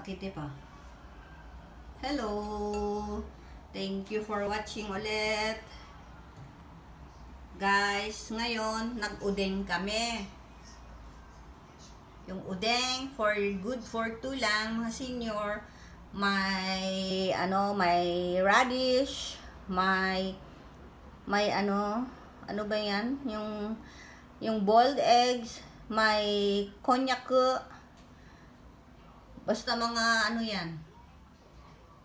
Akite pa. Hello! Thank you for watching ulit. Guys, ngayon, nag-udeng kami. Yung udeng, good for 2 lang, mga senior. May radish, may ano ba yan? Yung boiled eggs, may konyak, basta mga yan.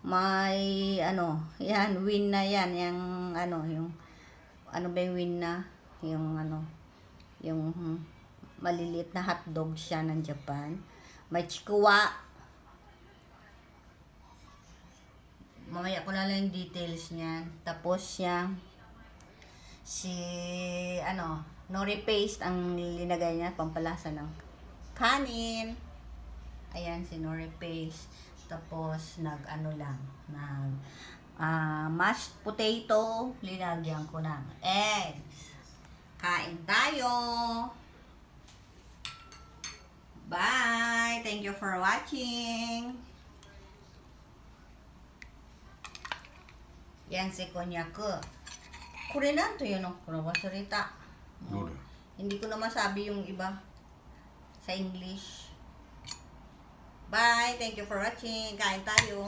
May yan, win na yan, yung ba yung win na? Yung maliliit na hotdog siya ng Japan. May chikuwa. Mamaya ko na lang yung details niyan. Tapos siya, nori paste ang linagay niya, pampalasa ng kanin. Ayan, si nori paste. Tapos, mashed potato, linagyan ko ng eggs. Kain tayo! Bye! Thank you for watching! Yan si Konyaku. Korean to yun, kung wasalita. Hindi ko na masabi yung iba sa English. Bye! Thank you for watching. Kain tayo.